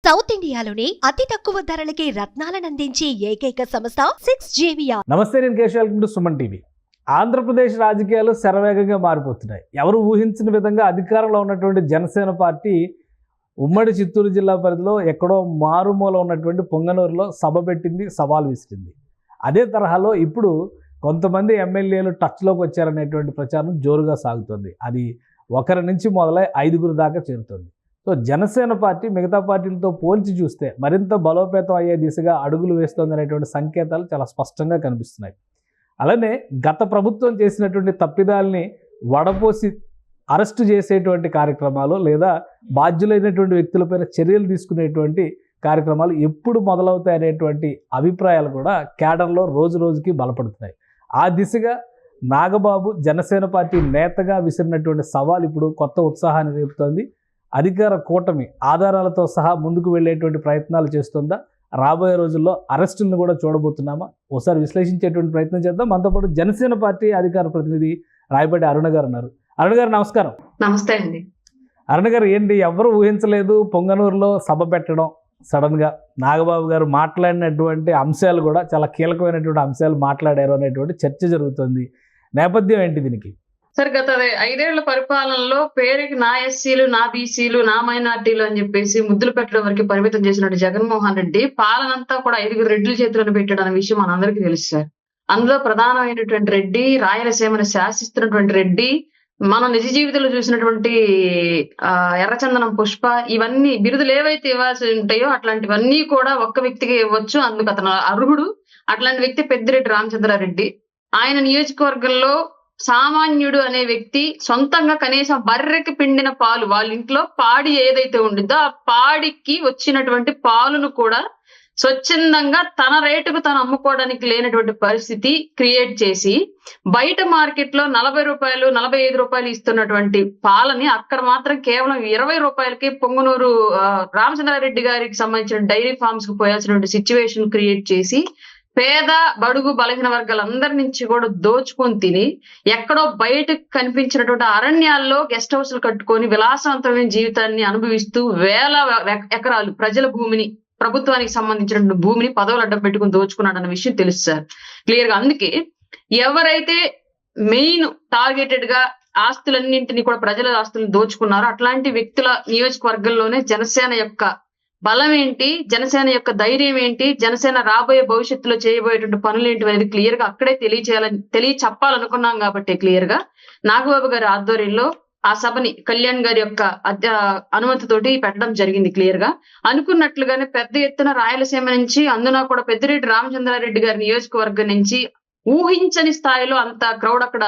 South ఇండియాలోనే అతి తక్కువ ధరలకి రత్నాలనందించే ఏకైక సంస్థ 6JVR. నమస్తే, నేను Keshav. Welcome to Suman TV. Andhra Pradesh రాజకీయాలు శరవేగంగా మారిపోతున్నాయి. ఎవరు ఊహించిన విధంగా అధికారంలో ఉన్నటువంటి జనసేన పార్టీ ఉమ్మడి చిత్తూరు జిల్లా పరిధిలో ఎక్కడో మారుమూల ఉన్నటువంటి పొంగనూరులో సభ పెట్టింది, సవాల్ విసిరింది. అదే తరహాలో ఇప్పుడు కొంతమంది ఎమ్మెల్యేలు టచ్లోకి వచ్చారనేటువంటి ప్రచారం జోరుగా సాగుతుంది. అది ఒకరి నుంచి మొదలై 5గురు దాకా చేరుతుంది. సో జనసేన పార్టీ మిగతా పార్టీలతో పోల్చి చూస్తే మరింత బలోపేతం అయ్యే దిశగా అడుగులు వేస్తుంది అనేటువంటి సంకేతాలు చాలా స్పష్టంగా కనిపిస్తున్నాయి. అలానే గత ప్రభుత్వం చేసినటువంటి తప్పిదాలని వడపోసి అరెస్టు చేసేటువంటి కార్యక్రమాలు లేదా బాధ్యులైనటువంటి వ్యక్తులపైన చర్యలు తీసుకునేటువంటి కార్యక్రమాలు ఎప్పుడు మొదలవుతాయి అనేటువంటి అభిప్రాయాలు కూడా కేడర్లో రోజు రోజుకి బలపడుతున్నాయి. ఆ దిశగా నాగబాబు జనసేన పార్టీ నేతగా విసిరినటువంటి సవాల్ ఇప్పుడు కొత్త ఉత్సాహాన్ని రేపుతోంది. అధికార కూటమి ఆధారాలతో సహా ముందుకు వెళ్ళేటువంటి ప్రయత్నాలు చేస్తుందా? రాబోయే రోజుల్లో అరెస్టులను కూడా చూడబోతున్నామా? ఒకసారి విశ్లేషించేటువంటి ప్రయత్నం చేద్దాం. మనతో పాటు జనసేన పార్టీ అధికార ప్రతినిధి రాయపాటి అరుణ గారు ఉన్నారు. అరుణ గారు నమస్కారం. నమస్తే అండి. అరుణ గారు, ఏంటి ఎవరు ఊహించలేదు పొంగనూరులో సభ పెట్టడం, సడన్గా నాగబాబు గారు మాట్లాడినటువంటి అంశాలు కూడా చాలా కీలకమైనటువంటి అంశాలు మాట్లాడారు అనేటువంటి చర్చ జరుగుతుంది. నేపథ్యం ఏంటి దీనికి? సార్, గత 5 ఏళ్ల పరిపాలనలో పేరుకి నా ఎస్సీలు, నా బీసీలు, నా మైనార్టీలు అని చెప్పేసి ముద్దులు పెట్టడం వరకు పరిమితం చేసినట్టు జగన్మోహన్ రెడ్డి పాలనంతా కూడా 5 రెడ్ల చేతులను పెట్టడం అనే విషయం మనందరికీ తెలుసు సార్. అందులో ప్రధానమైనటువంటి రెడ్డి, రాయలసీమను శాసిస్తున్నటువంటి రెడ్డి, మనం నిజ జీవితంలో చూసినటువంటి ఎర్రచందనం పుష్ప, ఇవన్నీ బిరుదులు ఏవైతే ఇవ్వాల్సి ఉంటాయో అట్లాంటివన్నీ కూడా ఒక్క వ్యక్తికి ఇవ్వచ్చు. అందుకు అతను అర్హుడు. అట్లాంటి వ్యక్తి పెద్దిరెడ్డి రామచంద్రారెడ్డి. ఆయన నియోజకవర్గంలో సామాన్యుడు అనే వ్యక్తి సొంతంగా కనీసం బర్రెకి పిండిన పాలు, వాళ్ళ ఇంట్లో పాడి ఏదైతే ఉండిద్దో ఆ పాడికి వచ్చినటువంటి పాలును కూడా స్వచ్ఛందంగా తన రేటుకు తను అమ్ముకోవడానికి లేనటువంటి పరిస్థితి క్రియేట్ చేసి బయట మార్కెట్ లో 40 రూపాయలు, 45 రూపాయలు ఇస్తున్నటువంటి పాలని అక్కడ మాత్రం కేవలం 20 రూపాయలకి పొంగనూరు రామచంద్రారెడ్డి గారికి సంబంధించిన డైరీ ఫార్మ్స్ కు పోయాల్సినటువంటి సిచ్యువేషన్ క్రియేట్ చేసి పేద బడుగు బలహీన వర్గాలందరి నుంచి కూడా దోచుకొని తిని ఎక్కడో బయటకు కనిపించినటువంటి అరణ్యాల్లో గెస్ట్ హౌస్లు కట్టుకొని విలాసవంతమైన జీవితాన్ని అనుభవిస్తూ వేల ఎకరాలు ప్రజల భూమిని, ప్రభుత్వానికి సంబంధించిన భూమిని పదవులు అడ్డం పెట్టుకుని దోచుకున్నాడు అన్న విషయం తెలుసు సార్ క్లియర్ గా. అందుకే ఎవరైతే మెయిన్ టార్గెటెడ్ గా ఆస్తులన్నింటినీ కూడా ప్రజల ఆస్తులను దోచుకున్నారో అట్లాంటి వ్యక్తుల నియోజకవర్గంలోనే జనసేన యొక్క బలం ఏంటి, జనసేన యొక్క ధైర్యం ఏంటి, జనసేన రాబోయే భవిష్యత్తులో చేయబోయేటువంటి పనులు ఏంటి అనేది క్లియర్ గా అక్కడే చెప్పాలనుకున్నాం. కాబట్టి క్లియర్ గా నాగబాబు గారి ఆధ్వర్యంలో ఆ సభని కళ్యాణ్ గారి యొక్క అనుమతితోటి పెట్టడం జరిగింది. క్లియర్ గా అనుకున్నట్లుగానే పెద్ద ఎత్తున రాయలసీమ నుంచి, అందున కూడా పెద్దిరెడ్డి రామచంద్రారెడ్డి గారి నియోజకవర్గం నుంచి ఊహించని స్థాయిలో అంత క్రౌడ్ అక్కడ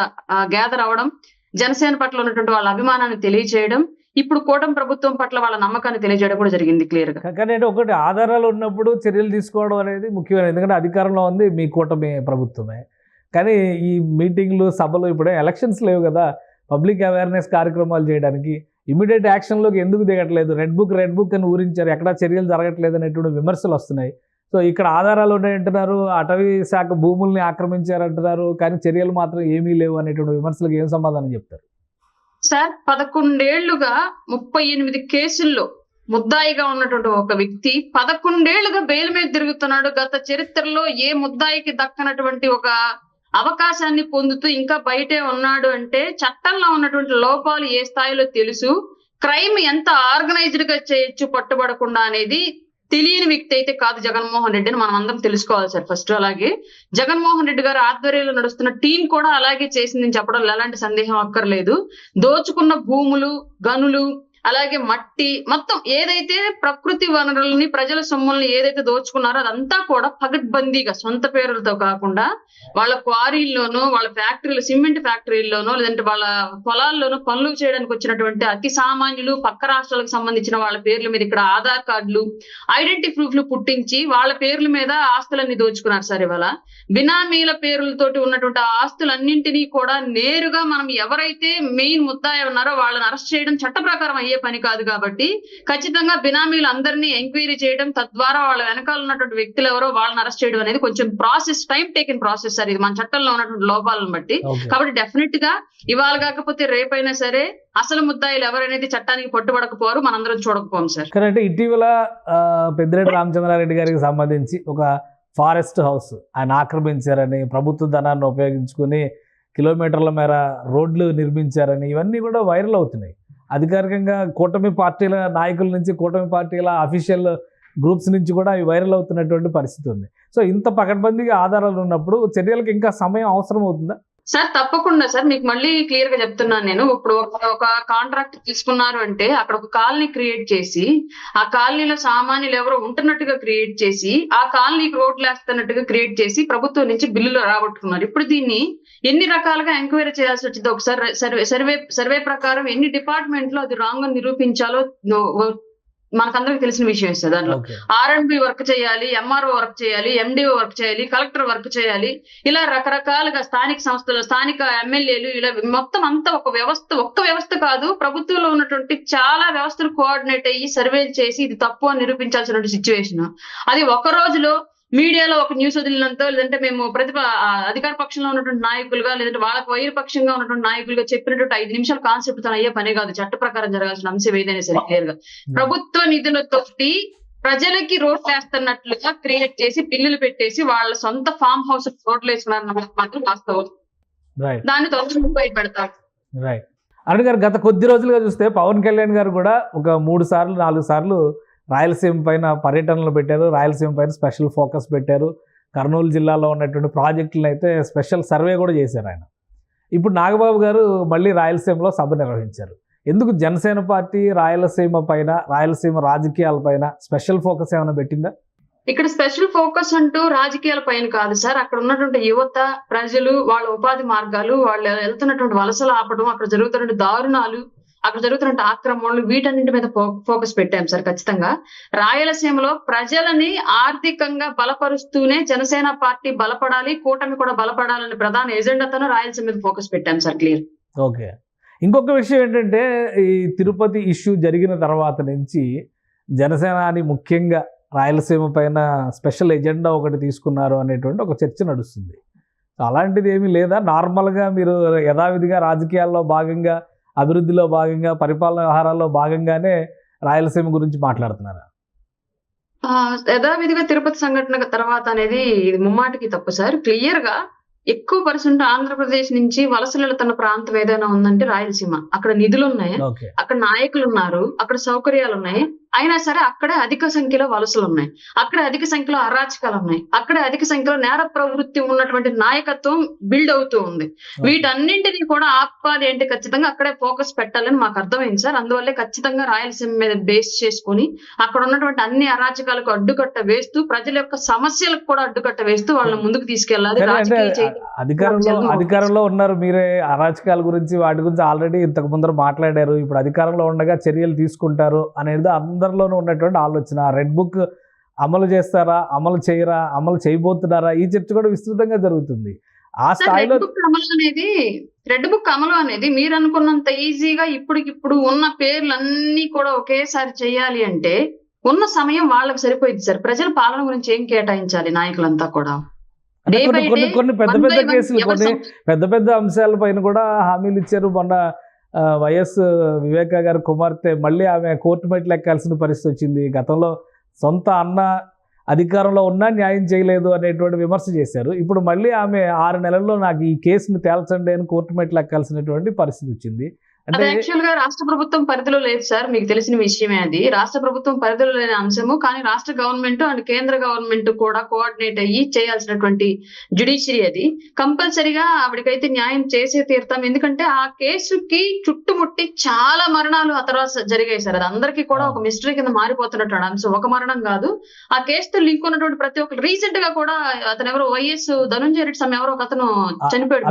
గ్యాదర్ అవడం, జనసేన పట్ల ఉన్నటువంటి వాళ్ళ అభిమానాన్ని తెలియజేయడం, ఇప్పుడు కూటమి ప్రభుత్వం పట్ల వాళ్ళ నమ్మకాన్ని తెలియజేయడం కూడా జరిగింది క్లియర్ గా. కానీ ఒకటి, ఆధారాలు ఉన్నప్పుడు చర్యలు తీసుకోవడం అనేది ముఖ్యమైనది. ఎందుకంటే అధికారంలో ఉంది మీ కూటమి ప్రభుత్వమే. కానీ ఈ మీటింగ్లు, సభలు, ఇప్పుడు ఎలక్షన్స్ లేవు కదా, పబ్లిక్ అవేర్నెస్ కార్యక్రమాలు చేయడానికి ఇమీడియట్ యాక్షన్లోకి ఎందుకు దిగట్లేదు? రెడ్ బుక్ అని ఊరించారు, ఎక్కడా చర్యలు జరగట్లేదు అనేటువంటి విమర్శలు వస్తున్నాయి. సో ఇక్కడ ఆధారాలు ఉన్నాయంటున్నారు, అటవీ శాఖ భూముల్ని ఆక్రమించారంటున్నారు, కానీ చర్యలు మాత్రం ఏమీ లేవు అనేటువంటి విమర్శలకు ఏం సమాధానం చెప్తారు? సార్, 11 ఏళ్లుగా 38 కేసుల్లో ముద్దాయిగా ఉన్నటువంటి ఒక వ్యక్తి 11 ఏళ్లుగా బెయిల్ మీద తిరుగుతున్నాడు. గత చరిత్రలో ఏ ముద్దాయికి దక్కనటువంటి ఒక అవకాశాన్ని పొందుతూ ఇంకా బయటే ఉన్నాడు అంటే చట్టంలో ఉన్నటువంటి లోపాలు ఏ స్థాయిలో తెలుసు, క్రైమ్ ఎంత ఆర్గనైజ్డ్ గా చేయొచ్చు పట్టుబడకుండా అనేది తెలియని వ్యక్తి అయితే కాదు జగన్మోహన్ రెడ్డి అని మనం అందరం తెలుసుకోవాలి సార్ ఫస్ట్. అలాగే జగన్మోహన్ రెడ్డి గారు ఆధ్వర్యంలో నడుస్తున్న టీం కూడా అలాగే చేసిందని చెప్పడం ఎలాంటి సందేహం అక్కర్లేదు. దోచుకున్న భూములు, గనులు, అలాగే మట్టి, మొత్తం ఏదైతే ప్రకృతి వనరులని, ప్రజల సొమ్ముల్ని ఏదైతే దోచుకున్నారో అదంతా కూడా పగడ్బందీగా సొంత పేరులతో కాకుండా వాళ్ళ క్వారీల్లోనూ, వాళ్ళ ఫ్యాక్టరీలు, సిమెంట్ ఫ్యాక్టరీల్లోనూ, లేదంటే వాళ్ళ పొలాల్లోనూ పనులు చేయడానికి వచ్చినటువంటి అతి సామాన్యులు, పక్క రాష్ట్రాలకు సంబంధించిన వాళ్ళ పేర్ల మీద ఇక్కడ ఆధార్ కార్డులు, ఐడెంటిటీ ప్రూఫ్లు పుట్టించి వాళ్ళ పేర్ల మీద ఆస్తులన్నీ దోచుకున్నారు సార్. ఇవాళ బినామీల పేర్లతోటి ఉన్నటువంటి ఆస్తులన్నింటినీ కూడా నేరుగా మనం ఎవరైతే మెయిన్ ముద్దాయి ఉన్నారో వాళ్ళని అరెస్ట్ చేయడం చట్ట ప్రకారం అయ్యే పని కాదు కాబట్టి ఖచ్చితంగా బినామీలు అందరినీ ఎంక్వైరీ చేయడం, తద్వారా వాళ్ళ వెనకాల ఉన్నటువంటి వ్యక్తులు ఎవరో వాళ్ళని అరెస్ట్ చేయడం అనేది కొంచెం process, time taking process sir ఇది మన చట్టంలో ఉన్నటువంటి లోపాలను బట్టి. కాబట్టి డెఫినెట్ గా ఇవాళ కాకపోతే రేపైనా సరే అసలు ముద్దాయిలు ఎవరనేది చట్టానికి పట్టుబడకపోరు, మనందరం చూడకపోం సార్. అంటే ఇటీవల పెద్దిరెడ్డి రామచంద్రారెడ్డి గారికి సంబంధించి ఒక ఫారెస్ట్ హౌస్ ఆయన ఆక్రమించారని, ప్రభుత్వ ధనాన్ని ఉపయోగించుకుని కిలోమీటర్ల మేర రోడ్లు నిర్మించారని ఇవన్నీ కూడా వైరల్ అవుతున్నాయి. అధికారికంగా కూటమి పార్టీల నాయకుల నుంచి, కూటమి పార్టీల అఫీషియల్ గ్రూప్స్ నుంచి కూడా అవి వైరల్ అవుతున్నటువంటి పరిస్థితి ఉంది. సో ఇంత పకడ్బందీగా ఆధారాలు ఉన్నప్పుడు చర్యలకు ఇంకా సమయం అవసరం అవుతుందా? సార్ తప్పకుండా సార్, మీకు మళ్ళీ క్లియర్ గా చెప్తున్నాను నేను. ఇప్పుడు ఒక కాంట్రాక్ట్ తీసుకున్నారు అంటే అక్కడ ఒక కాలనీ క్రియేట్ చేసి, ఆ కాలనీలో సామాన్యులు ఎవరో ఉంటున్నట్టుగా క్రియేట్ చేసి, ఆ కాలనీకి రోడ్లు వేస్తున్నట్టుగా క్రియేట్ చేసి ప్రభుత్వం నుంచి బిల్లులు రాబట్టుకున్నారు. ఇప్పుడు దీన్ని ఎన్ని రకాలుగా ఎంక్వైరీ చేయాల్సి వచ్చింది, ఒకసారి సర్వే ప్రకారం ఎన్ని డిపార్ట్మెంట్ లో అది రాంగ్ అని నిరూపించాలో మనకందరికి తెలిసిన విషయం ఇస్తుంది. దాంట్లో R&B వర్క్ చేయాలి, MRO వర్క్ చేయాలి, MDO వర్క్ చేయాలి, కలెక్టర్ వర్క్ చేయాలి, ఇలా రకరకాలుగా స్థానిక సంస్థలు, స్థానిక ఎమ్మెల్యేలు, ఇలా మొత్తం అంతా ఒక వ్యవస్థ కాదు, ప్రభుత్వంలో ఉన్నటువంటి చాలా వ్యవస్థలు కోఆర్డినేట్ అయ్యి సర్వేలు చేసి ఇది తప్పు అని నిరూపించాల్సినటువంటి సిచ్యువేషన్. అది ఒక రోజులో మీడియాలో ఒక న్యూస్ వదిలినంతో, లేదంటే మేము అధికార పక్షంలో ఉన్నటువంటి నాయకులుగా, లేదంటే వాళ్ళకి వైరు పక్షంగా ఉన్నటువంటి నాయకులుగా చెప్పినటువంటి 5 నిమిషాల కాన్సెప్ట్ తో అయ్యే పనే కాదు. చట్ట ప్రకారం జరగాల్సిన అంశం ఏదైనా సరే క్లియర్ గా ప్రభుత్వ నిధులతోటి ప్రజలకి రోడ్ వేస్తున్నట్లుగా క్రియేట్ చేసి బిల్లులు పెట్టేసి వాళ్ళ సొంత ఫామ్ హౌస్ రోడ్లు వేసుకున్నారన్న మాత్రం వాస్తవం. దాన్ని త్వరగా బయటపెడతారు. అరుణ్ గారు, గత కొద్ది రోజులుగా చూస్తే పవన్ కళ్యాణ్ గారు కూడా ఒక 3 సార్లు 4 సార్లు రాయలసీమ పైన పర్యటనలు పెట్టారు, రాయలసీమ పైన స్పెషల్ ఫోకస్ పెట్టారు. కర్నూలు జిల్లాలో ఉన్నటువంటి ప్రాజెక్టులను అయితే స్పెషల్ సర్వే కూడా చేశారు ఆయన. ఇప్పుడు నాగబాబు గారు మళ్ళీ రాయలసీమలో సభ నిర్వహించారు. ఎందుకు జనసేన పార్టీ రాయలసీమ పైన, రాయలసీమ రాజకీయాలపైన స్పెషల్ ఫోకస్ ఏమైనా పెట్టిందా? ఇక్కడ స్పెషల్ ఫోకస్ అంటూ రాజకీయాల పైన కాదు సార్. అక్కడ ఉన్నటువంటి యువత, ప్రజలు, వాళ్ళ ఉపాధి మార్గాలు, వాళ్ళు వెళ్తున్నటువంటి వలసలు ఆపడం, అక్కడ జరుగుతున్న దారుణాలు, అక్కడ జరుగుతున్న ఆక్రమణలు, వీటన్నింటి మీద ఫోకస్ పెట్టాం సార్. ఖచ్చితంగా రాయలసీమలో ప్రజలని ఆర్థికంగా బలపరుస్తూనే జనసేన పార్టీ బలపడాలి, కూటమి కూడా బలపడాలని ప్రధాన ఎజెండాతో రాయలసీమ మీద ఫోకస్ పెట్టాం సార్. క్లియర్. ఓకే. ఇంకొక విషయం ఏంటంటే, ఈ తిరుపతి ఇష్యూ జరిగిన తర్వాత నుంచి జనసేనాని ముఖ్యంగా రాయలసీమ పైన స్పెషల్ ఎజెండా ఒకటి తీసుకున్నారు అనేటువంటి ఒక చర్చ నడుస్తుంది. అలాంటిది ఏమీ లేదా? నార్మల్గా మీరు యథావిధిగా రాజకీయాల్లో భాగంగా, అభివృద్ధిలో భాగంగా, పరిపాలన వ్యవహారాల్లో భాగంగానే రాయలసీమ గురించి మాట్లాడుతున్నారా? యథావిధిగా తిరుపతి సంఘటన తర్వాత అనేది ఇది ముమ్మాటికి తప్పు సార్. క్లియర్ గా ఎక్కువ పర్సెంట్ ఆంధ్రప్రదేశ్ నుంచి వలసలు వెళ్తున్న ప్రాంతం ఏదైనా ఉందంటే రాయలసీమ. అక్కడ నిధులు ఉన్నాయి, అక్కడ నాయకులు ఉన్నారు, అక్కడ సౌకర్యాలు ఉన్నాయి, అయినా సరే అక్కడే అధిక సంఖ్యలో వలసలు ఉన్నాయి, అక్కడే అధిక సంఖ్యలో అరాచకాలు ఉన్నాయి, అక్కడే అధిక సంఖ్యలో నేర ప్రవృత్తి ఉన్నటువంటి నాయకత్వం బిల్డ్ అవుతూ ఉంది. వీటన్నింటినీ కూడా ఆపాలి అంటే ఖచ్చితంగా అక్కడే ఫోకస్ పెట్టాలని మాకు అర్థమైంది సార్. అందువల్లే ఖచ్చితంగా రాయలసీమ మీద బేస్ చేసుకుని అక్కడ ఉన్నటువంటి అన్ని అరాచకాలకు అడ్డుకట్ట వేస్తూ, ప్రజల యొక్క సమస్యలకు కూడా అడ్డుకట్ట వేస్తూ వాళ్ళని ముందుకు తీసుకెళ్లాలి. అధికారంలో ఉన్నారు మీరే, అరాచకాల గురించి వాటి గురించి ఆల్రెడీ ఇంతకు ముందర మాట్లాడారు. ఇప్పుడు అధికారంలో ఉండగా చర్యలు తీసుకుంటారు అనేది అందరిలోనూ ఉన్నటువంటి ఆలోచన. రెడ్ బుక్ అమలు చేస్తారా, అమలు చేయరా, అమలు చేయబోతున్నారా, ఈ చర్చ కూడా విస్తృతంగా జరుగుతుంది. ఆ స్థాయిలో రెడ్ బుక్ అమలు అనేది మీరు అనుకున్నంత ఈజీగా ఇప్పటికిప్పుడు ఉన్న పేర్లన్నీ కూడా ఒకేసారి చేయాలి అంటే ఉన్న సమయం వాళ్ళకి సరిపోయింది సార్. ప్రజల పాలన గురించి ఏం కేటాయించాలి నాయకులంతా కూడా? కొన్ని పెద్ద పెద్ద కేసులు, కొన్ని పెద్ద పెద్ద అంశాల పైన కూడా హామీలు ఇచ్చారు. మొన్న వైఎస్ వివేకా గారి కుమార్తె మళ్ళీ ఆమె కోర్టు మెట్లు ఎక్కాల్సిన పరిస్థితి వచ్చింది. గతంలో సొంత అన్న అధికారంలో ఉన్నా న్యాయం చేయలేదు అనేటువంటి విమర్శ చేశారు. ఇప్పుడు మళ్ళీ ఆమె 6 నెలల్లో నాకు ఈ కేసును తేల్చండి అని కోర్టు మెట్లు ఎక్కాల్సినటువంటి పరిస్థితి వచ్చింది. అది యాక్చువల్ గా రాష్ట్ర ప్రభుత్వం పరిధిలో లేదు సార్, మీకు తెలిసిన విషయమే. అది రాష్ట్ర ప్రభుత్వం పరిధిలో లేని అంశము, కానీ రాష్ట్ర గవర్నమెంట్ అండ్ కేంద్ర గవర్నమెంట్ కూడా కోఆర్డినేట్ అయ్యి చేయాల్సినటువంటి జ్యుడిషియరీ అది. కంపల్సరీగా ఆవిడకైతే న్యాయం చేసే తీరుతాం. ఎందుకంటే ఆ కేసుకి చుట్టుముట్టి చాలా మరణాలు ఆ తర్వాత జరిగాయి సార్. అది అందరికీ కూడా ఒక మిస్టరీ కింద మారిపోతున్నటువంటి అంశం. ఒక మరణం కాదు, ఆ కేసుతో లింక్ ఉన్నటువంటి ప్రతి ఒక్కరు. రీసెంట్ గా కూడా అతను ఎవరో వైఎస్ ధనుంజయ రెడ్డి సమ ఎవరో ఒక అతను చనిపోయాడు,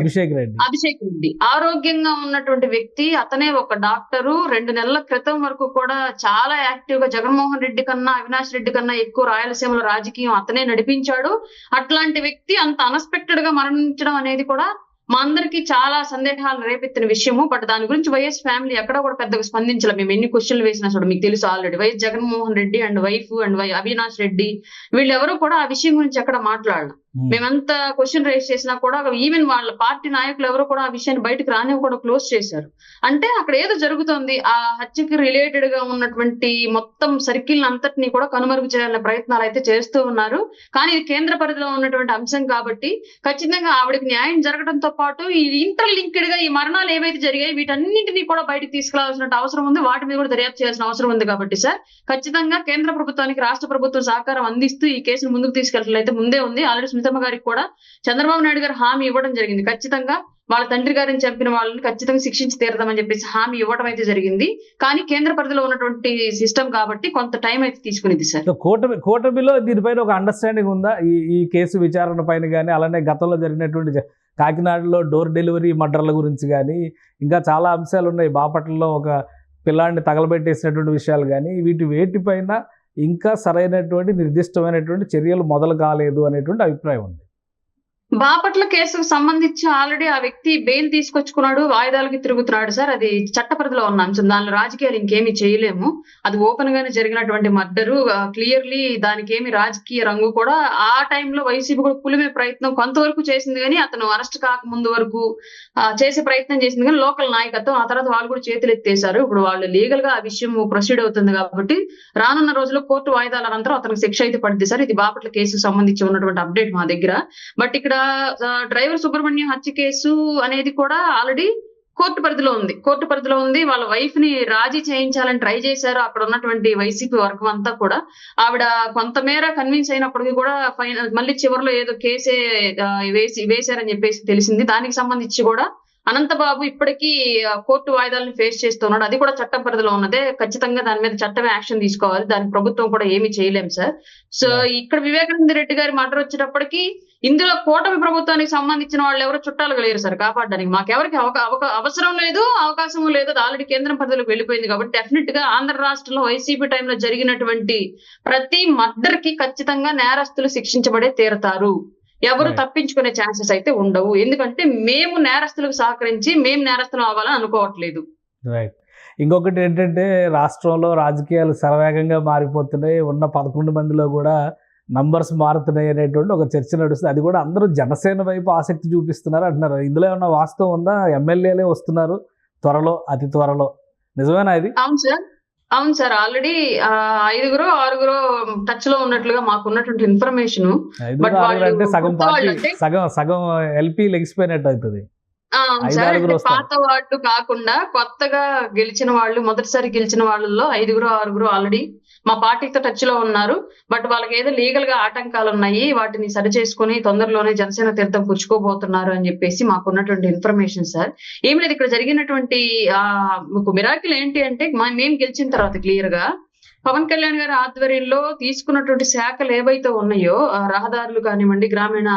అభిషేక్ రెడ్డి. ఆరోగ్యంగా ఉన్నటువంటి వ్యక్తి, అతనే ఒక డాక్టరు. 2 నెలల క్రితం వరకు కూడా చాలా యాక్టివ్ గా జగన్మోహన్ రెడ్డి కన్నా, అవినాష్ రెడ్డి కన్నా ఎక్కువ రాయలసీమలో రాజకీయం అతనే నడిపించాడు. అట్లాంటి వ్యక్తి అంత అన్ఎక్స్పెక్టెడ్ గా మరణించడం అనేది కూడా మా అందరికి చాలా సందేహాలు రేపెత్తిన విషయము. బట్ దాని గురించి వైఎస్ ఫ్యామిలీ ఎక్కడ కూడా పెద్దగా స్పందించలే. మేము ఎన్ని క్వశ్చన్లు వేసినా చూడ మీకు తెలుసు already. YS Jaganmohan Reddy and wife and Avinash Reddy వీళ్ళెవరూ కూడా ఆ విషయం గురించి ఎక్కడ మాట్లాడాలి. మేమెంత క్వశ్చన్ రేస్ చేసినా కూడా ఈవెన్ వాళ్ళ పార్టీ నాయకులు ఎవరు కూడా ఆ విషయాన్ని బయటకు రానివ్వకుండా క్లోజ్ చేశారు. అంటే అక్కడ ఏదో జరుగుతోంది. ఆ హత్యకి రిలేటెడ్ గా ఉన్నటువంటి మొత్తం సర్కిల్ అంతటినీ కూడా కనుమరుగు చేయాలనే ప్రయత్నాలు అయితే చేస్తూ ఉన్నారు. కానీ ఇది కేంద్ర పరిధిలో ఉన్నటువంటి అంశం కాబట్టి ఖచ్చితంగా ఆవిడకి న్యాయం జరగడంతో పాటు ఈ ఇంటర్ లింక్డ్ గా ఈ మరణాలు ఏవైతే జరిగాయి వీటన్నింటినీ కూడా బయటకు తీసుకురావాల్సిన అవసరం ఉంది. వాటి మీద కూడా దర్యాప్తు చేయాల్సిన అవసరం ఉంది. కాబట్టి సార్ ఖచ్చితంగా కేంద్ర ప్రభుత్వానికి రాష్ట్ర ప్రభుత్వం సహకారం అందిస్తూ ఈ కేసును ముందుకు తీసుకెళ్లట్లయితే ముందే ఉంది. ఆల్రెడీ సునీతమ్మ గారికి కూడా చంద్రబాబు నాయుడు గారు హామీ ఇవ్వడం జరిగింది. ఖచ్చితంగా వాళ్ళ తండ్రి గారిని చంపిన వాళ్ళని ఖచ్చితంగా శిక్షించి తీరదామని చెప్పేసి హామీ ఇవ్వడం అయితే జరిగింది. కానీ కేంద్ర పరిధిలో ఉన్నటువంటి సిస్టమ్ కాబట్టి కొంత టైం అయితే తీసుకునేది సార్. కూటమిలో దీనిపైన ఒక అండర్స్టాండింగ్ ఉందా ఈ కేసు విచారణ పైన కానీ, అలానే గతంలో జరిగినటువంటి కాకినాడలో డోర్ డెలివరీ మర్డర్ల గురించి కానీ, ఇంకా చాలా అంశాలు ఉన్నాయి. బాపట్లలో ఒక పిల్లాడిని తగలబెట్టేసినటువంటి విషయాలు కానీ, వేటిపైన ఇంకా సరైనటువంటి నిర్దిష్టమైనటువంటి చర్యలు మొదలు కాలేదు అనేటువంటి అభిప్రాయం ఉంది. బాపట్ల కేసుకు సంబంధించి ఆల్రెడీ ఆ వ్యక్తి బెయిల్ తీసుకొచ్చుకున్నాడు, వాయిదాలకి తిరుగుతున్నాడు సార్. అది చట్ట పరిధిలో ఉన్న అంశం. దానిలో రాజకీయాలు ఇంకేమీ చేయలేము. అది ఓపెన్ గానే జరిగినటువంటి మర్డరు. క్లియర్లీ దానికి ఏమి రాజకీయ రంగు కూడా ఆ టైంలో వైసీపీ కూడా పులిమే ప్రయత్నం కొంతవరకు చేసింది. కానీ అతను అరెస్ట్ కాకముందు వరకు చేసే ప్రయత్నం చేసింది. కానీ లోకల్ నాయకత్వం ఆ తర్వాత వాళ్ళు కూడా చేతులు ఎత్తేశారు. ఇప్పుడు వాళ్ళు లీగల్ గా ఆ విషయం ప్రొసీడ్ అవుతుంది కాబట్టి రానున్న రోజుల్లో కోర్టు వాయిదాల అనంతరం అతనికి శిక్ష అయితే పడింది సార్. ఇది బాపట్ల కేసుకు సంబంధించి ఉన్నటువంటి అప్డేట్ మా దగ్గర. బట్ ఇక్కడ డ్రైవర్ సుబ్రహ్మణ్యం హత్య కేసు అనేది కూడా ఆల్రెడీ కోర్టు పరిధిలో ఉంది. వాళ్ళ వైఫ్ ని రాజీ చేయించాలని ట్రై చేశారు అక్కడ ఉన్నటువంటి వైసీపీ వర్గం అంతా కూడా. ఆవిడ కొంతమేర కన్విన్స్ అయినప్పటికీ కూడా మళ్ళీ చివరిలో ఏదో కేసే వేశారని చెప్పేసి తెలిసింది. దానికి సంబంధించి కూడా అనంతబాబు ఇప్పటికీ కోర్టు వాయిదాలను ఫేస్ చేస్తున్నాడు. అది కూడా చట్టం పరిధిలో ఉన్నదే. ఖచ్చితంగా దాని మీద చట్టమే యాక్షన్ తీసుకోవాలి. దానికి ప్రభుత్వం కూడా ఏమీ చేయలేం సార్. సో ఇక్కడ వివేకానంద రెడ్డి గారి మర్డర్ వచ్చేటప్పటికి ఇందులో కూటమి ప్రభుత్వానికి సంబంధించిన వాళ్ళు ఎవరు చుట్టాలు లేరు సార్ కాపాడడానికి. మాకెవరికి అవసరం లేదు, అవకాశం లేదు. అది ఆల్రెడీ కేంద్రం పరిధిలోకి వెళ్ళిపోయింది కాబట్టి డెఫినెట్ గా ఆంధ్ర రాష్ట్రంలో వైసీపీ టైంలో జరిగినటువంటి ప్రతి మర్డర్ కి ఖచ్చితంగా నేరస్తులు శిక్షించబడే తీరతారు. ఎవరు తప్పించుకునే ఛాన్సెస్ అయితే ఉండవు. ఎందుకంటే మేము నేరస్తులకు సహకరించి మేము నేరస్తులు అవ్వాలని అనుకోవట్లేదు. రైట్. ఇంకొకటి ఏంటంటే రాష్ట్రంలో రాజకీయాలు శరవేగంగా మారిపోతున్నాయి. ఉన్న 11 మందిలో కూడా నంబర్స్ మారుతున్నాయి అనేటువంటి ఒక చర్చ నడుస్తుంది. అది కూడా అందరూ జనసేన వైపు ఆసక్తి చూపిస్తున్నారు అంటున్నారు. ఇందులో ఏమన్నా వాస్తవం ఉందా? ఎమ్మెల్యేలే వస్తున్నారు త్వరలో, అతి త్వరలో. నిజమేనా ఇది? అవును సార్. ఆల్రెడీ 5 6 టచ్ లో ఉన్నట్లుగా మాకు ఉన్నటువంటి ఇన్ఫర్మేషన్. అంటే సగం ఎల్పీ లెగిసిపోయినట్టు అవుతుంది. పాత వాళ్ళు కాకుండా కొత్తగా గెలిచిన వాళ్ళు, మొదటిసారి గెలిచిన వాళ్ళలో 5 6 ఆల్రెడీ మా పార్టీతో టచ్ లో ఉన్నారు. బట్ వాళ్ళకి ఏదో లీగల్ గా ఆటంకాలు ఉన్నాయి, వాటిని సరి చేసుకుని తొందరలోనే జనసేన తీర్థం పుచ్చుకోబోతున్నారు అని చెప్పేసి మాకు ఉన్నటువంటి ఇన్ఫర్మేషన్ సార్. ఏం లేదు, ఇక్కడ జరిగినటువంటి మిరాకిల్ ఏంటి అంటే మేము గెలిచిన తర్వాత క్లియర్ గా పవన్ కళ్యాణ్ గారి ఆధ్వర్యంలో తీసుకున్నటువంటి శాఖలు ఏవైతే ఉన్నాయో, రహదారులు కానివ్వండి, గ్రామీణ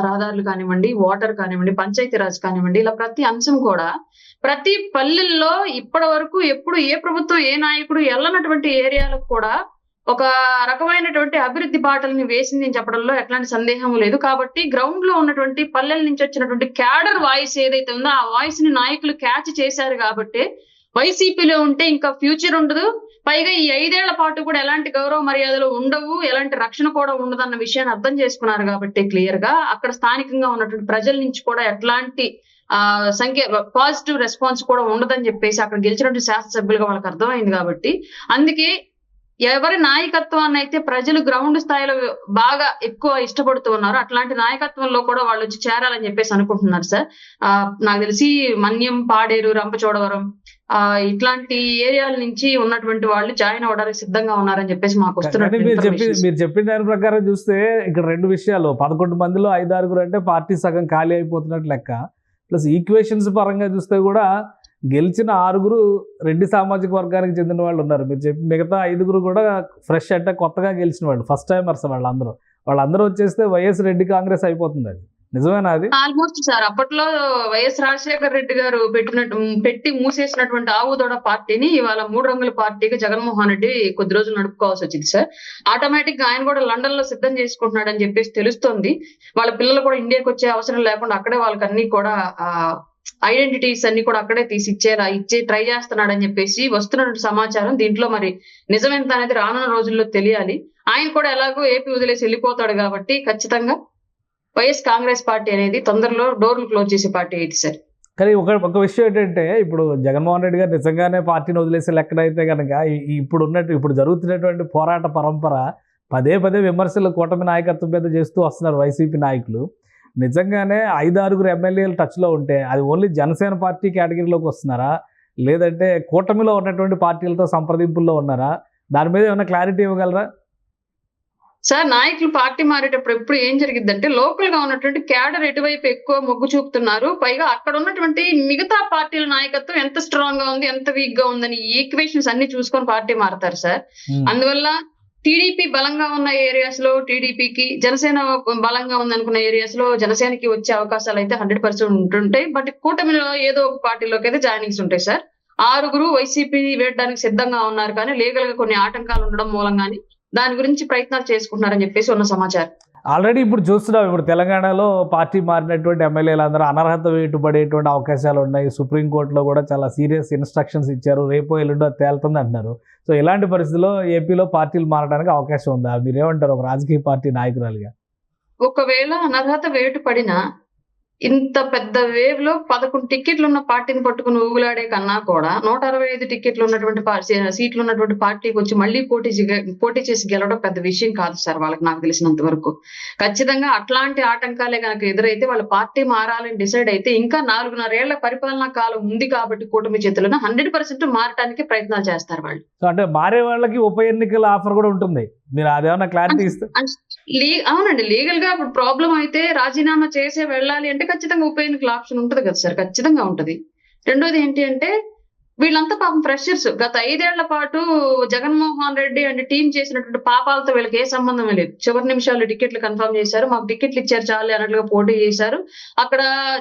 రహదారులు కానివ్వండి, వాటర్ కానివ్వండి, పంచాయతీరాజ్ కానివ్వండి, ఇలా ప్రతి అంశం కూడా ప్రతి పల్లెల్లో ఇప్పటి వరకు ఎప్పుడు ఏ ప్రభుత్వం ఏ నాయకుడు వెళ్ళనటువంటి ఏరియాలకు కూడా ఒక రకమైనటువంటి అభివృద్ధి బాటల్ని వేసింది అని చెప్పడంలో ఎట్లాంటి సందేహం లేదు. కాబట్టి గ్రౌండ్ లో ఉన్నటువంటి పల్లెల నుంచి వచ్చినటువంటి క్యాడర్ వాయిస్ ఏదైతే ఉందో ఆ వాయిస్ ని నాయకులు క్యాచ్ చేశారు. కాబట్టి వైసీపీలో ఉంటే ఇంకా ఫ్యూచర్ ఉండదు. పైగా ఈ 5 ఏళ్ల పాటు కూడా ఎలాంటి గౌరవ మర్యాదలు ఉండవు, ఎలాంటి రక్షణ కూడా ఉండదు అన్న విషయాన్ని అర్థం చేసుకున్నారు. కాబట్టి క్లియర్ గా అక్కడ స్థానికంగా ఉన్నటువంటి ప్రజల నుంచి కూడా ఎట్లాంటి పాజిటివ్ రెస్పాన్స్ కూడా ఉండదని చెప్పేసి అక్కడ గెలిచినటువంటి శాసనసభ్యులుగా వాళ్ళకి అర్థమైంది. కాబట్టి అందుకే ఎవరి నాయకత్వాన్ని అయితే ప్రజలు గ్రౌండ్ స్థాయిలో బాగా ఎక్కువ ఇష్టపడుతూ ఉన్నారు, అట్లాంటి నాయకత్వంలో కూడా వాళ్ళు వచ్చి చేరాలని చెప్పేసి అనుకుంటున్నారు సార్. నాకు తెలిసి మన్యం, పాడేరు, రంపచోడవరం ఇట్లాంటి ఏరియాల నుంచి ఉన్నటువంటి వాళ్ళు జాయిన్ అవ్వడానికి సిద్ధంగా ఉన్నారని చెప్పేసి మాకు వస్తున్నట్టు. మీరు చెప్పిన దాని ప్రకారం చూస్తే ఇక్కడ 2 విషయాలు. 11 మందిలో 5 6 అంటే పార్టీ సగం ఖాళీ అయిపోతున్నట్టు లెక్క. ప్లస్ ఈక్వేషన్స్ పరంగా చూస్తే కూడా గెలిచిన 6 రెడ్డి సామాజిక వర్గానికి చెందిన వాళ్ళు ఉన్నారు. మీరు చెప్పి మిగతా 5 కూడా ఫ్రెష్ అంటే కొత్తగా గెలిచిన వాళ్ళు, ఫస్ట్ టైమర్స్ వాళ్ళందరూ వచ్చేస్తే వైఎస్ రెడ్డి కాంగ్రెస్ అయిపోతుంది. అది నిజమేనా అది? ఆల్మోస్ట్ సార్ అప్పట్లో వైఎస్ రాజశేఖర రెడ్డి గారు పెట్టి మూసేసినటువంటి ఆవుదొడ పార్టీని ఇవాళ 3 రంగుల పార్టీగా జగన్మోహన్ రెడ్డి కొద్ది రోజులు నడుపుకోవాల్సి వచ్చింది సార్. ఆటోమేటిక్ గా ఆయన కూడా లండన్ లో సిద్ధం చేసుకుంటున్నాడు అని చెప్పేసి తెలుస్తోంది. వాళ్ళ పిల్లలు కూడా ఇండియాకి వచ్చే అవసరం లేకుండా అక్కడే వాళ్ళకి అన్ని కూడా ఐడెంటిటీస్ అన్ని కూడా అక్కడే ఇచ్చే ట్రై చేస్తున్నాడని చెప్పేసి వస్తున్న సమాచారం. దీంట్లో మరి నిజమెంత అనేది రానున్న రోజుల్లో తెలియాలి. ఆయన కూడా ఎలాగో ఏపీ వదిలేసి వెళ్ళిపోతాడు కాబట్టి ఖచ్చితంగా వైఎస్ కాంగ్రెస్ పార్టీ అనేది తొందరలో డోర్లు క్లోజ్ చేసే పార్టీ అయితే సార్. కానీ ఒక విషయం ఏంటంటే, ఇప్పుడు జగన్మోహన్ రెడ్డి గారు నిజంగానే పార్టీని వదిలేసి లెక్కనైతే కనుక ఇప్పుడు జరుగుతున్నటువంటి పోరాట పరంపర పదే విమర్శలు కూటమి నాయకత్వం మీద చేస్తూ వస్తున్నారు వైసీపీ నాయకులు. నిజంగానే 5-6 ఎమ్మెల్యేలు టచ్లో ఉంటే అది ఓన్లీ జనసేన పార్టీ కేటగిరీలోకి వస్తున్నారా, లేదంటే కూటమిలో ఉన్నటువంటి పార్టీలతో సంప్రదింపుల్లో ఉన్నారా? దాని మీద ఏమైనా క్లారిటీ ఇవ్వగలరా? సార్ నాయకులు పార్టీ మారేటప్పుడు ఎప్పుడు ఏం జరిగిద్దంటే లోకల్ గా ఉన్నటువంటి క్యాడర్ ఎటువైపు ఎక్కువ మొగ్గు చూపుతున్నారు, పైగా అక్కడ ఉన్నటువంటి మిగతా పార్టీల నాయకత్వం ఎంత స్ట్రాంగ్ గా ఉంది ఎంత వీక్ గా ఉందని ఈక్వేషన్స్ అన్ని చూసుకొని పార్టీ మారుతారు సార్. అందువల్ల టీడీపీ బలంగా ఉన్న ఏరియాస్ లో టీడీపీకి, జనసేన బలంగా ఉందనుకున్న ఏరియాస్ లో జనసేనకి వచ్చే అవకాశాలు అయితే 100% ఉంటుంటాయి. బట్ కూటమిలో ఏదో ఒక పార్టీలోకి అయితే జాయినింగ్స్ ఉంటాయి సార్. 6 వైసీపీ వేయడానికి సిద్ధంగా ఉన్నారు, కానీ లీగల్ గా కొన్ని ఆటంకాలు ఉండడం మూలంగానే దాని గురించి ప్రయత్నాలు చేసుకుంటున్నారని చెప్పేసి ఉన్న సమాచారం. ఆల్రెడీ ఇప్పుడు చూస్తున్నాం, ఇప్పుడు తెలంగాణలో పార్టీ మారినటువంటి ఎమ్మెల్యేలు అందరూ అనర్హత వేటుపడేటువంటి అవకాశాలు ఉన్నాయి. సుప్రీంకోర్టులో కూడా చాలా సీరియస్ ఇన్స్ట్రక్షన్స్ ఇచ్చారు, రేపో ఎల్లుండో తేలుతుంది అంటున్నారు. సో ఇలాంటి పరిస్థితుల్లో ఏపీలో పార్టీలు మారడానికి అవకాశం ఉందా? మీరేమంటారు ఒక రాజకీయ పార్టీ నాయకురాలుగా? ఒకవేళ అనర్హత వేటు పడినా ఇంత పెద్ద వేవ్ లో 11 టికెట్లు ఉన్న పార్టీని పట్టుకుని ఊగులాడే కన్నా కూడా 165 టికెట్లు ఉన్నటువంటి సీట్లు ఉన్నటువంటి పార్టీకి వచ్చి మళ్ళీ పోటీ చేసి గెలవడం పెద్ద విషయం కాదు సార్ వాళ్ళకి, నాకు తెలిసినంత వరకు. ఖచ్చితంగా అట్లాంటి ఆటంకాలే కనుక ఎదురైతే వాళ్ళ పార్టీ మారాలని డిసైడ్ అయితే ఇంకా 4.5 ఏళ్ల పరిపాలనా కాలం ఉంది కాబట్టి కూటమి చేతులను 100% మారటానికి ప్రయత్నాలు చేస్తారు వాళ్ళు. సో అంటే మారే వాళ్ళకి ఉప ఎన్నికల ఆఫర్ కూడా ఉంటుంది, మీరు అదేమన్నా క్లారిటీ ఇస్తే? అవునండి, లీగల్ గా ఇప్పుడు ప్రాబ్లం అయితే రాజీనామా చేసే వెళ్ళాలి అంటే ఖచ్చితంగా ఉప ఎన్నికల ఆప్షన్ ఉంటది కదా సార్, ఖచ్చితంగా ఉంటది. రెండోది ఏంటి అంటే వీళ్ళంతా పాపం ఫ్రెషర్స్. గత 5 ఏళ్ల పాటు జగన్మోహన్ రెడ్డి అండ్ టీం చేసినటువంటి పాపాలతో వీళ్ళకి ఏ సంబంధం లేదు. చివరి నిమిషాల్లో టికెట్లు కన్ఫర్మ్ చేశారు, మాకు టికెట్లు ఇచ్చారు చాలు అన్నట్లుగా పోటీ చేశారు. అక్కడ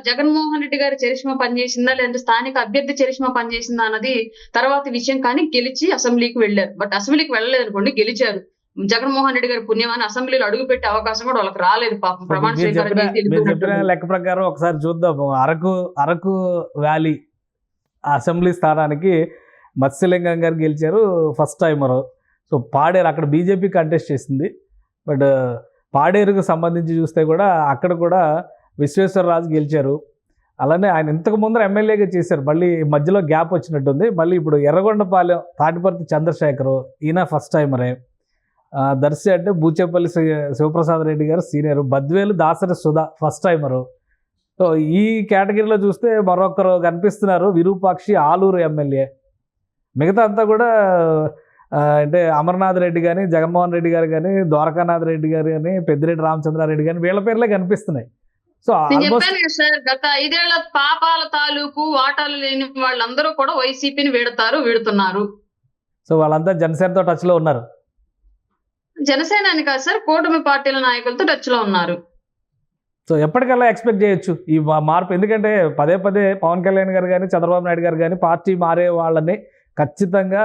జగన్మోహన్ రెడ్డి గారి చరిష్మా పనిచేసిందా లేదంటే స్థానిక అభ్యర్థి చరిష్మా పనిచేసిందా అన్నది తర్వాత విషయం, కానీ గెలిచి అసెంబ్లీకి వెళ్ళారు. బట్ అసెంబ్లీకి వెళ్ళలేదు అనుకోండి, గెలిచారు. జగన్మోహన్ రెడ్డి గారి పుణ్యమాన్ని అసెంబ్లీలో అడుగు పెట్టే అవకాశం కూడా వాళ్ళకి రాలేదు పాపం. ప్రమాణ స్వీకారం చెప్పిన లెక్క ప్రకారం ఒకసారి చూద్దాము. అరకు వ్యాలీ అసెంబ్లీ స్థానానికి మత్స్యలింగం గారు గెలిచారు, ఫస్ట్ టైమరు. సో పాడేరు అక్కడ బీజేపీ కంటెస్ట్ చేసింది. బట్ పాడేరుకు సంబంధించి చూస్తే కూడా అక్కడ కూడా విశ్వేశ్వరరాజు గెలిచారు. అలానే ఆయన ఇంతకు ముందర ఎమ్మెల్యేగా చేశారు, మళ్ళీ మధ్యలో గ్యాప్ వచ్చినట్టుంది. మళ్ళీ ఇప్పుడు ఎర్రగొండపాలెం తాటిపర్తి చంద్రశేఖరు, ఈయన ఫస్ట్ టైమరే. దర్శి అంటే బూచేపల్లి శివప్రసాద్ రెడ్డి గారు senior. Badvel Dasari Sudha first timer. So ఈ కేటగిరీలో చూస్తే మరొకరు కనిపిస్తున్నారు, విరూపాక్షి ఆలూరు ఎమ్మెల్యే. మిగతా అంతా కూడా అంటే అమర్నాథ్ రెడ్డి కానీ, జగన్మోహన్ రెడ్డి గారు కానీ, ద్వారకానాథ్ రెడ్డి గారు కానీ, పెద్దిరెడ్డి రామచంద్రారెడ్డి కానీ వీళ్ళ పేర్లే కనిపిస్తున్నాయి. సో సార్ గత 5 ఏళ్ల పాపాల తాలూకు వాటాలు లేని వాళ్ళందరూ కూడా వైసీపీని వీడుతున్నారు. సో వాళ్ళంతా జనసేనతో టచ్ లో ఉన్నారు. జనసేన అని కాదు సార్, కూటమి పార్టీల నాయకులతో టచ్ లో ఉన్నారు. సో ఎప్పటికల్లా ఎక్స్పెక్ట్ చేయొచ్చు ఈ మార్పు? ఎందుకంటే పదే పవన్ కళ్యాణ్ గారు కానీ, చంద్రబాబు నాయుడు గారు కానీ పార్టీ మారే వాళ్ళని ఖచ్చితంగా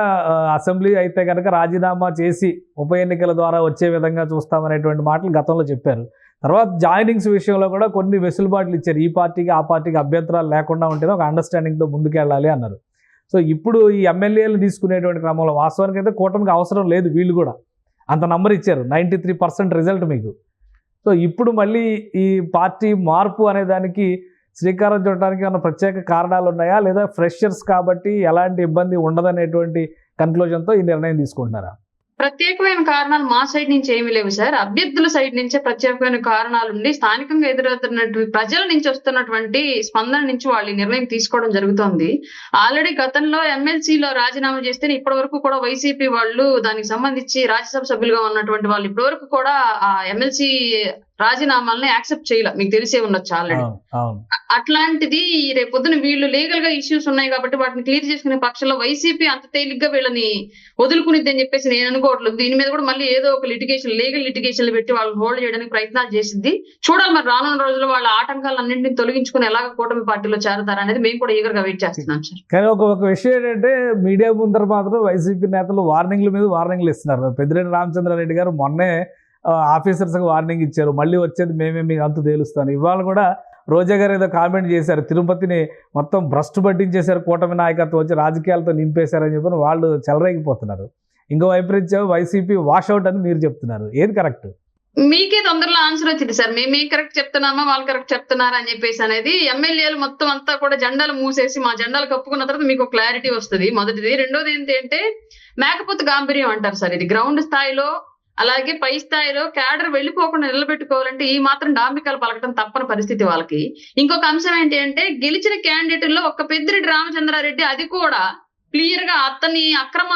అసెంబ్లీ అయితే కనుక రాజీనామా చేసి ఉప ఎన్నికల ద్వారా వచ్చే విధంగా చూస్తామనేటువంటి మాటలు గతంలో చెప్పారు. తర్వాత జాయినింగ్స్ విషయంలో కూడా కొన్ని వెసులుబాట్లు ఇచ్చారు, ఈ పార్టీకి ఆ పార్టీకి అభ్యంతరాలు లేకుండా ఉంటేనే ఒక అండర్స్టాండింగ్తో ముందుకెళ్ళాలి అన్నారు. సో ఇప్పుడు ఈ ఎమ్మెల్యేలు తీసుకునేటువంటి క్రమంలో వాస్తవానికి అయితే కూటమికి అవసరం లేదు, వీళ్ళు కూడా అంత నంబర్ ఇచ్చారు, 93% రిజల్ట్ మీకు. సో ఇప్పుడు మళ్ళీ ఈ పార్టీ మార్పు అనే దానికి శ్రీకారం చుట్టడానికి ఏమైనా ప్రత్యేక కారణాలు ఉన్నాయా, లేదా ఫ్రెషర్స్ కాబట్టి ఎలాంటి ఇబ్బంది ఉండదనేటువంటి కన్క్లూజన్తో ఈ నిర్ణయం తీసుకుంటున్నారా? ప్రత్యేకమైన కారణాలు మా సైడ్ నుంచి ఏమీ లేవు సార్. అభ్యర్థుల సైడ్ నుంచే ప్రత్యేకమైన కారణాలు ఉండి స్థానికంగా ఎదురవుతున్నటువంటి ప్రజల నుంచి వస్తున్నటువంటి స్పందన నుంచి వాళ్ళు నిర్ణయం తీసుకోవడం జరుగుతోంది. ఆల్రెడీ గతంలో ఎమ్మెల్సీలో రాజీనామా చేస్తే ఇప్పటి వరకు కూడా వైసీపీ వాళ్ళు దానికి సంబంధించి రాజ్యసభ సభ్యులుగా ఉన్నటువంటి వాళ్ళు ఇప్పటి వరకు కూడా ఆ ఎమ్మెల్సీ రాజీనామాలని యాక్సెప్ట్ చేయాల, మీకు తెలిసే ఉండొచ్చు ఆల్రెడీ. అట్లాంటిది రేపొద్దున వీళ్ళు లీగల్ గా ఇష్యూస్ ఉన్నాయి కాబట్టి వాటిని క్లియర్ చేసుకునే పక్షంలో వైసీపీ అంత తేలిగ్గా వీళ్ళని వదులుకునిద్దని చెప్పేసి నేను సుప్రీంకోర్టులో దీని మీద కూడా మళ్ళీ ఏదో ఒక లీగల్ లిటిగేషన్లు పెట్టి వాళ్ళని హోల్డ్ చేయడానికి ప్రయత్నాలు చేసింది. చూడాలి మరి రానున్న రోజుల్లో వాళ్ళ ఆటంకాలన్నింటినీ తొలగించుకుని ఎలాగ కూటమి పార్టీలో చేరతారు అనేది మేము కూడా ఈగర్గా వెయిట్ చేస్తున్నాం సార్. కానీ ఒక విషయం ఏంటంటే మీడియా ముందర మాత్రం వైసీపీ నేతలు వార్నింగ్ల మీద వార్నింగ్లు ఇస్తున్నారు. పెద్దిరెడ్డి రామచంద్రారెడ్డి గారు మొన్నే ఆఫీసర్స్కి వార్నింగ్ ఇచ్చారు, మళ్ళీ వచ్చేది మేమే మీకు అంతు తేలుస్తాను. ఇవాళ కూడా రోజా గారు ఏదో కామెంట్ చేశారు, తిరుపతిని మొత్తం భ్రష్టు పట్టించేశారు, కూటమి నాయకత్వం వచ్చి రాజకీయాలతో నింపేశారని చెప్పి వాళ్ళు చెలరేగిపోతున్నారు. ఇంకో వైపరీత్యం వైసీపీ వాషౌట్ అని మీరు చెప్తున్నారు. ఏది కరెక్ట్? మీకే తొందరలో ఆన్సర్ వచ్చింది సార్. మేమే కరెక్ట్ చెప్తున్నామా వాళ్ళు కరెక్ట్ చెప్తున్నారా అని చెప్పేసి అనేది. ఎమ్మెల్యేలు మొత్తం అంతా కూడా జెండాలు మూసేసి మా జెండాలు కప్పుకున్న తర్వాత మీకు క్లారిటీ వస్తుంది. మొదటిది. రెండోది ఏంటంటే మేకపోతు గాంభీర్యం అంటారు సార్. ఇది గ్రౌండ్ స్థాయిలో అలాగే పై స్థాయిలో క్యాడర్ వెళ్ళిపోకుండా నిలబెట్టుకోవాలంటే ఈ మాత్రం డాంబికాలు పలకటం తప్పని పరిస్థితి వాళ్ళకి. ఇంకొక అంశం ఏంటి అంటే గెలిచిన క్యాండిడేట్లో ఒక్క పెద్దిరెడ్డి రామచంద్రారెడ్డి, అది కూడా క్లియర్ గా అతని అక్రమ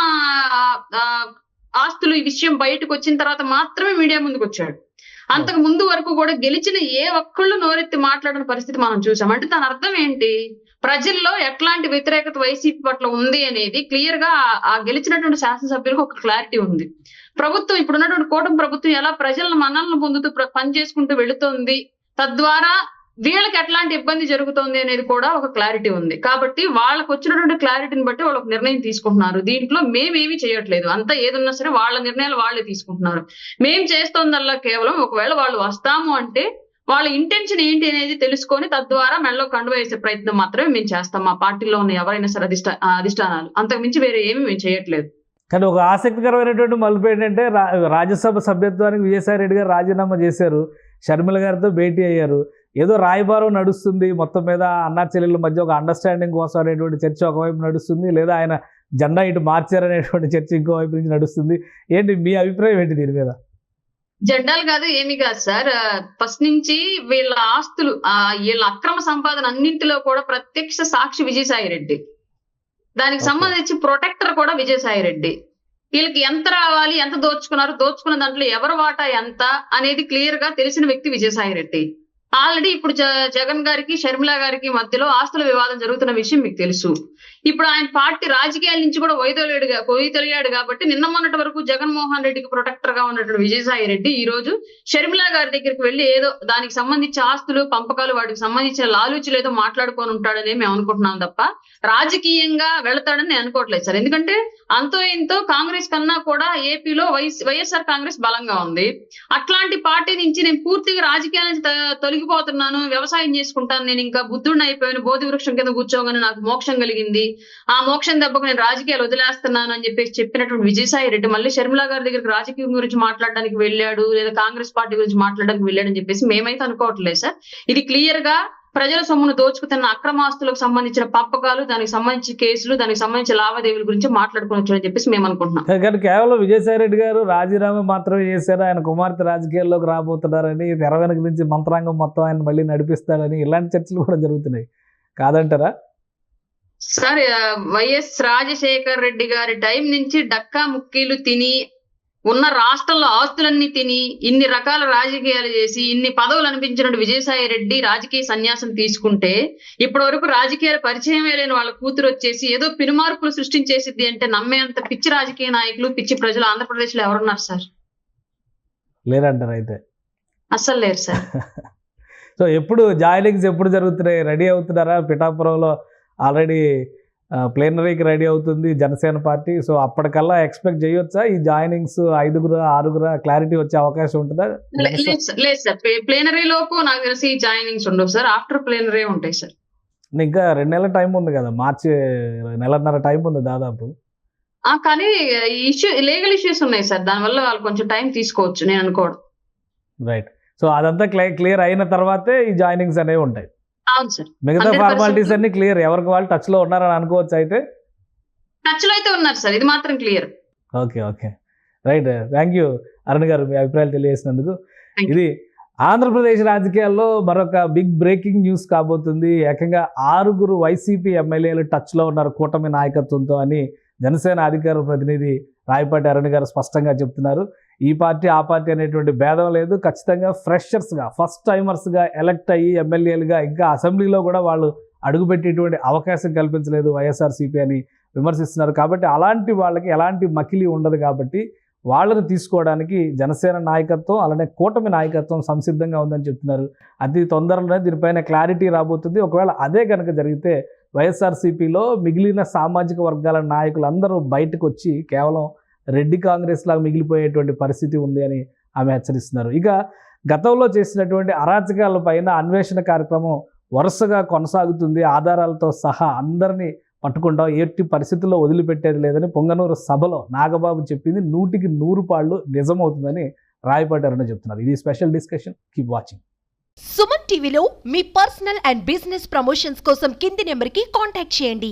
ఆస్తులు ఈ విషయం బయటకు వచ్చిన తర్వాత మాత్రమే మీడియా ముందుకు వచ్చాడు. అంతకు ముందు వరకు కూడా గెలిచిన ఏ ఒక్కళ్ళు నోరెత్తి మాట్లాడిన పరిస్థితి మనం చూసాం. అంటే దాని అర్థం ఏంటి? ప్రజల్లో ఎట్లాంటి వ్యతిరేకత వైసీపీ పట్ల ఉంది అనేది క్లియర్ గా ఆ గెలిచినటువంటి శాసనసభ్యులకు ఒక క్లారిటీ ఉంది. ప్రభుత్వం ఇప్పుడున్నటువంటి కూటమి ప్రభుత్వం ఎలా ప్రజలను మనల్ని పొందుతూ పని చేసుకుంటూ వెళుతోంది, తద్వారా వీళ్ళకి ఎట్లాంటి ఇబ్బంది జరుగుతోంది అనేది కూడా ఒక క్లారిటీ ఉంది. కాబట్టి వాళ్ళకు వచ్చినటువంటి క్లారిటీని బట్టి వాళ్ళు ఒక నిర్ణయం తీసుకుంటున్నారు. దీంట్లో మేమేమీ చేయట్లేదు, అంతా ఏదున్నా సరే వాళ్ళ నిర్ణయాలు వాళ్ళే తీసుకుంటున్నారు. మేం చేస్తోందల్లా కేవలం ఒకవేళ వాళ్ళు వస్తాము అంటే వాళ్ళ ఇంటెన్షన్ ఏంటి అనేది తెలుసుకొని తద్వారా మెడలో కండువ వేసే ప్రయత్నం మాత్రమే మేము చేస్తాం. మా పార్టీలో ఉన్న ఎవరైనా సరే అధిష్టానాలు, అంతకు మించి వేరే ఏమీ మేము చేయట్లేదు. కానీ ఒక ఆసక్తికరమైనటువంటి మలుపు ఏంటంటే రాజ్యసభ సభ్యత్వానికి విజయసాయి రెడ్డి గారు రాజీనామా చేశారు, షర్మిల గారితో భేటీ అయ్యారు. ఏదో రాయబారం నడుస్తుంది, మొత్తం మీద అన్నా చెల్లెళ్ళ మధ్య ఒక అండర్స్టాండింగ్ కోసం అనేటువంటి చర్చ ఒకవైపు నడుస్తుంది, లేదా ఆయన జెండా ఇటు మార్చారనేటువంటి చర్చ ఇంకోవైపు నుంచి నడుస్తుంది. ఏంటి మీ అభిప్రాయం ఏంటి దీని మీద? జెండాలు కాదు ఏమి కాదు సార్. ఫస్ట్ నుంచి వీళ్ళ ఆస్తులు వీళ్ళ అక్రమ సంపాదన అన్నింటిలో కూడా ప్రత్యక్ష సాక్షి విజయసాయి రెడ్డి, దానికి సంబంధించి ప్రొటెక్టర్ కూడా విజయసాయి రెడ్డి. వీళ్ళకి ఎంత రావాలి, ఎంత దోచుకున్నారు, దోచుకున్న దాంట్లో ఎవరు వాటా ఎంత అనేది క్లియర్ గా తెలిసిన వ్యక్తి విజయసాయి రెడ్డి. ఆల్రెడీ ఇప్పుడు జగన్ గారికి షర్మిల గారికి మధ్యలో ఆస్తుల వివాదం జరుగుతున్న విషయం మీకు తెలుసు. ఇప్పుడు ఆయన పార్టీ రాజకీయాల నుంచి కూడా వైదొలిగాడు కాబట్టి నిన్న మొన్నటి వరకు జగన్మోహన్ రెడ్డికి ప్రొటెక్టర్ గా ఉన్నటువంటి విజయసాయి రెడ్డి ఈ రోజు షర్మిల గారి దగ్గరికి వెళ్లి ఏదో దానికి సంబంధించి ఆస్తులు పంపకాలు వాటికి సంబంధించిన లాలూచులు ఏదో మాట్లాడుకొని ఉంటాడని మేము అనుకుంటున్నాం తప్ప రాజకీయంగా వెళతాడని నేను అనుకోవట్లేదు సార్. ఎందుకంటే అంతో ఇంతో కాంగ్రెస్ కన్నా కూడా ఏపీలో వైఎస్ఆర్ కాంగ్రెస్ బలంగా ఉంది. అట్లాంటి పార్టీ నుంచి నేను పూర్తిగా రాజకీయాల నుంచి తొలగిపోతున్నాను, వ్యవసాయం చేసుకుంటాను, నేను ఇంకా బుద్ధుడిని అయిపోయాను, బోధి వృక్షం కింద కూర్చోగానే నాకు మోక్షం కలిగింది, ఆ మోక్షం దెబ్బకు నేను రాజకీయాలు వదిలేస్తున్నాను అని చెప్పేసి చెప్పినటువంటి విజయసాయి రెడ్డి మళ్ళీ షర్మిల గారి దగ్గరికి రాజకీయం గురించి మాట్లాడడానికి వెళ్ళాడు, లేదా కాంగ్రెస్ పార్టీ గురించి మాట్లాడడానికి వెళ్ళాడు అని చెప్పేసి మేమైతే అనుకోవట్లేదు సార్. ఇది క్లియర్ గా ప్రజల సొమ్మును దోచుకుతున్న అక్రమాస్తులకు సంబంధించిన పంపకాలు, దానికి సంబంధించి కేసులు, దానికి సంబంధించిన లావాదేవీల గురించి మాట్లాడుకోవచ్చు అని చెప్పేసి మేము అనుకుంటున్నాం. కానీ కేవలం విజయసాయి రెడ్డి గారు రాజీనామా మాత్రమే చేశారు, ఆయన కుమార్తె రాజకీయాల్లోకి రాబోతున్నారని, తెర వెనక నుంచి మంత్రాంగం మొత్తం ఆయన మళ్ళీ నడిపిస్తాడని ఇలాంటి చర్చలు కూడా జరుగుతున్నాయి, కాదంటారా? సార్ వైఎస్ రాజశేఖర్ రెడ్డి గారి టైం నుంచి డక్కా ముక్కీలు తిని ఉన్న రాష్ట్రంలో ఆస్తులన్నీ తిని ఇన్ని రకాల రాజకీయాలు చేసి ఇన్ని పదవులు అనిపించిన విజయసాయి రెడ్డి రాజకీయ సన్యాసం తీసుకుంటే ఇప్పటి వరకు రాజకీయాల పరిచయమే లేని వాళ్ళ కూతురు వచ్చేసి ఏదో పినుమార్పులు సృష్టించేసిద్ది అంటే నమ్మేంత పిచ్చి రాజకీయ నాయకులు, పిచ్చి ప్రజలు ఆంధ్రప్రదేశ్ లో ఎవరున్నారు సార్? లేరంటారు అయితే? అస్సలు లేరు సార్. సో ఎప్పుడు జాయినింగ్స్ ఎప్పుడు జరుగుతున్నాయి? రెడీ అవుతున్నారా? పిఠాపురంలో ఆల్రెడీ ప్లేనరీకి రెడీ అవుతుంది జనసేన పార్టీ. సో అప్పటికల్లా ఎక్స్పెక్ట్ చేయొచ్చా ఈ జాయినింగ్స్ 5 6 క్లారిటీ వచ్చే అవకాశం ఉంటుందా? లేదు సార్, ప్లేనరీ లోపు నాకు తెలిసి జాయినింగ్స్ ఉండవు సార్, ఆఫ్టర్ ప్లేనరీ ఉంటాయి సార్. ఇంకా 2 నెలల టైం ఉంది కదా, మార్చి 1.5 టైం ఉంది దాదాపు. కానీ లీగల్ ఇష్యూస్ ఉన్నాయి సార్, దానివల్ల వాళ్ళు కొంచెం టైం తీసుకోవచ్చు నేను అనుకోవడం. రైట్. సో అదంతా క్లియర్ అయిన తర్వాతే ఈ జాయినింగ్స్ అనేవి ఉంటాయి. అవును సార్. మిగతా ఫార్మాలిటీస్ అన్ని క్లియర్, ఎవరికి వాళ్ళు టచ్ లో ఉన్నారని అనుకోవచ్చు అయితే? టచ్ లో అయితే ఉన్నారు సార్, ఇది మాత్రం clear. Okay right. Thank you Arun గారు, మీ అభిప్రాయాలు తెలియజేసినందుకు. ఇది ఆంధ్రప్రదేశ్ రాజకీయాల్లో మరొక బిగ్ బ్రేకింగ్ న్యూస్ కాబోతుంది. ఏకంగా 6 వైసీపీ ఎమ్మెల్యేలు టచ్ లో ఉన్నారు కూటమి నాయకత్వంతో అని జనసేన అధికార ప్రతినిధి రాయపాటి అరుణ్ గారు స్పష్టంగా చెప్తున్నారు. ఈ పార్టీ ఆ పార్టీ అనేటువంటి భేదం లేదు, ఖచ్చితంగా ఫ్రెషర్స్గా, ఫస్ట్ టైమర్స్గా ఎలక్ట్ అయ్యి ఎమ్మెల్యేలుగా ఇంకా అసెంబ్లీలో కూడా వాళ్ళు అడుగుపెట్టేటువంటి అవకాశం కల్పించలేదు వైఎస్ఆర్సీపీ అని విమర్శిస్తున్నారు. కాబట్టి అలాంటి వాళ్ళకి ఎలాంటి మకిలి ఉండదు కాబట్టి వాళ్ళని తీసుకోవడానికి జనసేన నాయకత్వం అలానే కూటమి నాయకత్వం సంసిద్ధంగా ఉందని చెప్తున్నారు. అతి తొందరలోనే దీనిపైన క్లారిటీ రాబోతుంది. ఒకవేళ అదే కనుక జరిగితే వైఎస్ఆర్సీపీలో మిగిలిన సామాజిక వర్గాల నాయకులందరూ బయటకు వచ్చి కేవలం రెడ్డి కాంగ్రెస్ లాగా మిగిలిపోయేటువంటి పరిస్థితి ఉంది అని ఆమె హెచ్చరిస్తున్నారు. ఇక గతంలో చేసినటువంటి అరాచకాల పైన అన్వేషణ కార్యక్రమం వరుసగా కొనసాగుతుంది. ఆధారాలతో సహా అందరినీ పట్టుకుంటాం, ఎట్టి పరిస్థితుల్లో వదిలిపెట్టేది లేదని పొంగనూరు సభలో నాగబాబు చెప్పింది 100కి 100 పాళ్ళు నిజమవుతుందని రాయపాటి అరుణ చెప్తున్నారు. ఇది special discussion. Keep watching. Suman టీవీలో మీ పర్సనల్ అండ్ బిజినెస్ ప్రమోషన్స్ కోసం కింది నెంబర్కి కాంటాక్ట్ చేయండి.